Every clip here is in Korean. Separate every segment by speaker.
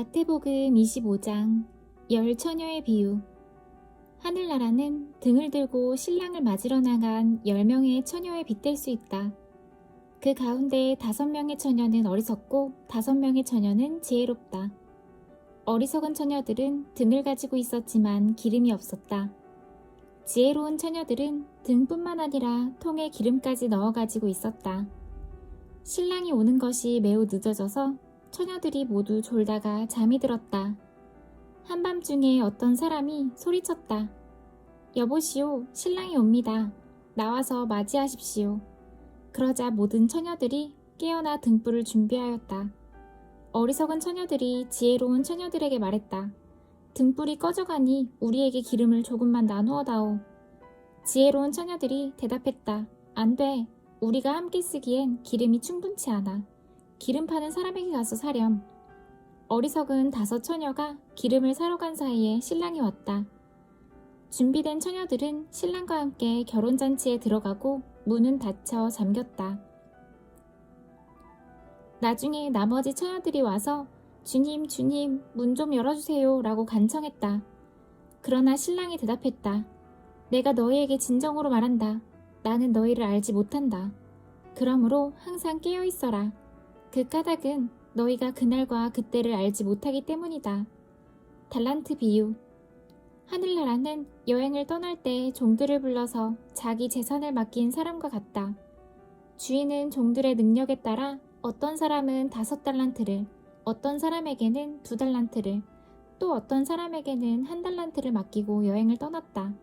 Speaker 1: 마태복음 25장 열 처녀의 비유. 하늘나라는 등을 들고 신랑을 맞으러 나간 10명의 처녀에 빗댈 수 있다. 그 가운데 5명의 처녀는 어리석고 5명의 처녀는 지혜롭다. 어리석은 처녀들은 등을 가지고 있었지만 기름이 없었다. 지혜로운 처녀들은 등뿐만 아니라 통에 기름까지 넣어 가지고 있었다. 신랑이 오는 것이 매우 늦어져서 처녀들이 모두 졸다가 잠이 들었다. 한밤중에 어떤 사람이 소리쳤다. 여보시오, 신랑이 옵니다. 나와서 맞이하십시오. 그러자 모든 처녀들이 깨어나 등불을 준비하였다. 어리석은 처녀들이 지혜로운 처녀들에게 말했다. 등불이 꺼져가니 우리에게 기름을 조금만 나누어 다오. 지혜로운 처녀들이 대답했다. 안 돼. 우리가 함께 쓰기엔 기름이 충분치 않아. 기름 파는 사람에게 가서 사렴. 어리석은 5 처녀가 기름을 사러 간 사이에 신랑이 왔다. 준비된 처녀들은 신랑과 함께 결혼잔치에 들어가고 문은 닫혀 잠겼다. 나중에 나머지 처녀들이 와서 주님, 주님, 문 좀 열어주세요 라고 간청했다. 그러나 신랑이 대답했다. 내가 너희에게 진정으로 말한다. 나는 너희를 알지 못한다. 그러므로 항상 깨어 있어라. 그 까닭은 너희가 그날과 그때를 알지 못하기 때문이다. 달란트 비유. 하늘나라는 여행을 떠날 때 종들을 불러서 자기 재산을 맡긴 사람과 같다. 주인은 종들의 능력에 따라 어떤 사람은 5달란트를, 어떤 사람에게는 2달란트를, 또 어떤 사람에게는 1달란트를 맡기고 여행을 떠났다.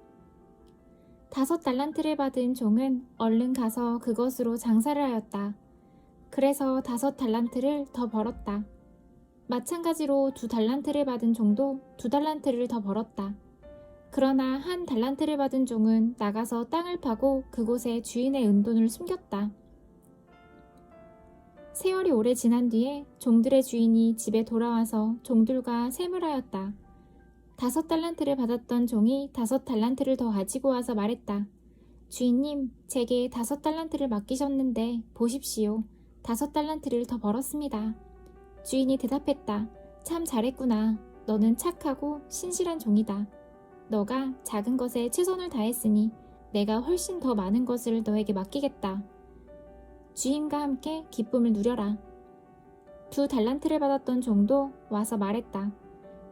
Speaker 1: 5달란트를 받은 종은 얼른 가서 그것으로 장사를 하였다. 그래서 5달란트를 더 벌었다. 마찬가지로 2달란트를 받은 종도 2달란트를 더 벌었다. 그러나 1달란트를 받은 종은 나가서 땅을 파고 그곳에 주인의 은돈을 숨겼다. 세월이 오래 지난 뒤에 종들의 주인이 집에 돌아와서 종들과 셈을하였다. 5달란트를 받았던 종이 5달란트를 더 가지고 와서 말했다. 주인님, 제게 5달란트를 맡기셨는데 보십시오. 5달란트를 더 벌었습니다. 주인이 대답했다. 참 잘했구나. 너는 착하고 신실한 종이다. 너가 작은 것에 최선을 다했으니 내가 훨씬 더 많은 것을 너에게 맡기겠다. 주인과 함께 기쁨을 누려라. 2달란트를 받았던 종도 와서 말했다.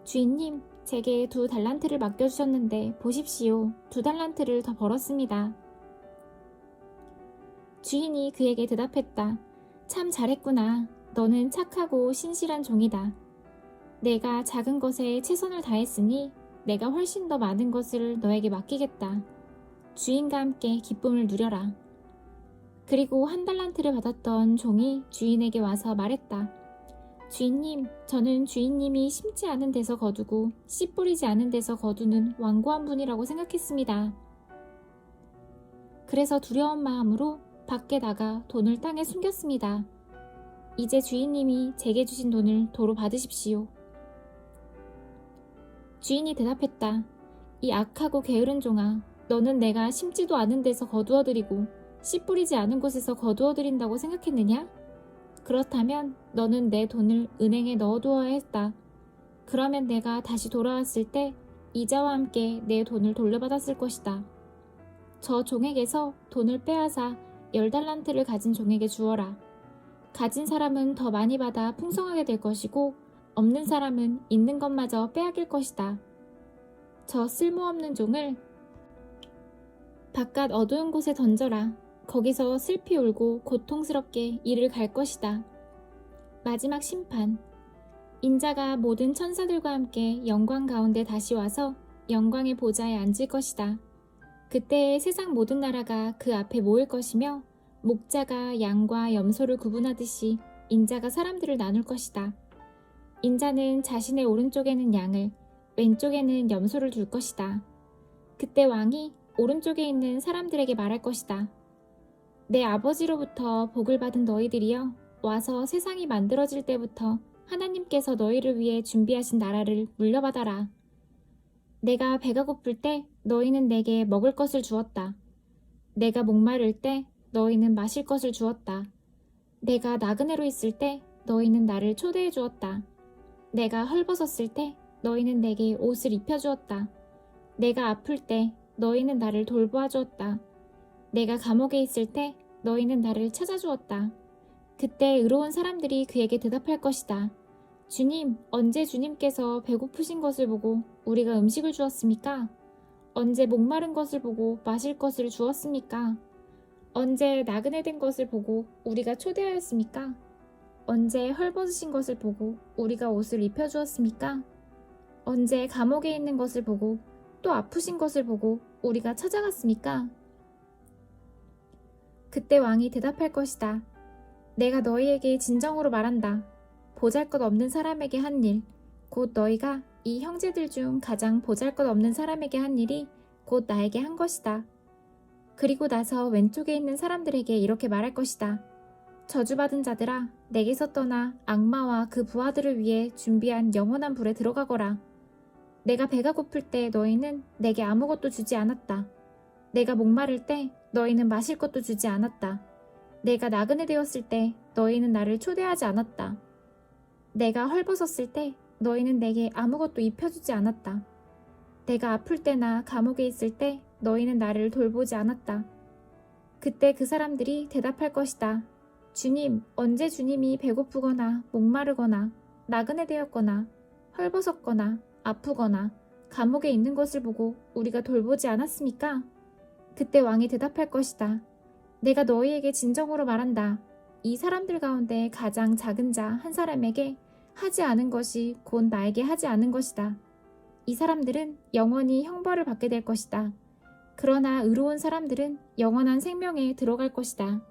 Speaker 1: 주인님, 제게 2달란트를 맡겨주셨는데 보십시오. 2달란트를 더 벌었습니다. 주인이 그에게 대답했다. 참 잘했구나. 너는 착하고 신실한 종이다. 내가 작은 것에 최선을 다했으니 내가 훨씬 더 많은 것을 너에게 맡기겠다. 주인과 함께 기쁨을 누려라. 그리고 1달란트를 받았던 종이 주인에게 와서 말했다. 주인님, 저는 주인님이 심지 않은 데서 거두고 씨 뿌리지 않은 데서 거두는 완고한 분이라고 생각했습니다. 그래서 두려운 마음으로 밖에 나가 돈을 땅에 숨겼습니다. 이제 주인님이 제게 주신 돈을 도로 받으십시오. 주인이 대답했다. 이 악하고 게으른 종아, 너는 내가 심지도 않은 데서 거두어들이고 씨 뿌리지 않은 곳에서 거두어들인다고 생각했느냐? 그렇다면 너는 내 돈을 은행에 넣어두어야 했다. 그러면 내가 다시 돌아왔을 때 이자와 함께 내 돈을 돌려받았을 것이다. 저 종에게서 돈을 빼앗아 10달란트를 가진 종에게 주어라. 가진 사람은 더 많이 받아 풍성하게 될 것이고 없는 사람은 있는 것마저 빼앗길 것이다. 저 쓸모없는 종을 바깥 어두운 곳에 던져라. 거기서 슬피 울고 고통스럽게 이를 갈 것이다. 마지막 심판. 인자가 모든 천사들과 함께 영광 가운데 다시 와서 영광의 보좌에 앉을 것이다. 그때 세상 모든 나라가 그 앞에 모일 것이며 목자가 양과 염소를 구분하듯이 인자가 사람들을 나눌 것이다. 인자는 자신의 오른쪽에는 양을, 왼쪽에는 염소를 둘 것이다. 그때 왕이 오른쪽에 있는 사람들에게 말할 것이다. 내 아버지로부터 복을 받은 너희들이여, 와서 세상이 만들어질 때부터 하나님께서 너희를 위해 준비하신 나라를 물려받아라. 내가 배가 고플 때 너희는 내게 먹을 것을 주었다. 내가 목마를 때 너희는 마실 것을 주었다. 내가 나그네로 있을 때 너희는 나를 초대해 주었다. 내가 헐벗었을 때 너희는 내게 옷을 입혀주었다. 내가 아플 때 너희는 나를 돌보아 주었다. 내가 감옥에 있을 때 너희는 나를 찾아주었다. 그때 의로운 사람들이 그에게 대답할 것이다. 주님, 언제 주님께서 배고프신 것을 보고 우리가 음식을 주었습니까? 언제 목마른 것을 보고 마실 것을 주었습니까? 언제 나그네 된 것을 보고 우리가 초대하였습니까? 언제 헐벗으신 것을 보고 우리가 옷을 입혀주었습니까? 언제 감옥에 있는 것을 보고 또 아프신 것을 보고 우리가 찾아갔습니까? 그때 왕이 대답할 것이다. 내가 너희에게 진정으로 말한다. 보잘것없는 사람에게 한 일, 곧 너희가 이 형제들 중 가장 보잘것없는 사람에게 한 일이 곧 나에게 한 것이다. 그리고 나서 왼쪽에 있는 사람들에게 이렇게 말할 것이다. 저주받은 자들아, 내게서 떠나 악마와 그 부하들을 위해 준비한 영원한 불에 들어가거라. 내가 배가 고플 때 너희는 내게 아무것도 주지 않았다. 내가 목마를 때 너희는 마실 것도 주지 않았다. 내가 나그네 되었을 때 너희는 나를 초대하지 않았다. 내가 헐벗었을 때 너희는 내게 아무것도 입혀주지 않았다. 내가 아플 때나 감옥에 있을 때 너희는 나를 돌보지 않았다. 그때 그 사람들이 대답할 것이다. 주님, 언제 주님이 배고프거나 목마르거나 나그네 되었거나 헐벗었거나 아프거나 감옥에 있는 것을 보고 우리가 돌보지 않았습니까? 그때 왕이 대답할 것이다. 내가 너희에게 진정으로 말한다. 이 사람들 가운데 가장 작은 자 한 사람에게 하지 않은 것이 곧 나에게 하지 않은 것이다. 이 사람들은 영원히 형벌을 받게 될 것이다. 그러나 의로운 사람들은 영원한 생명에 들어갈 것이다.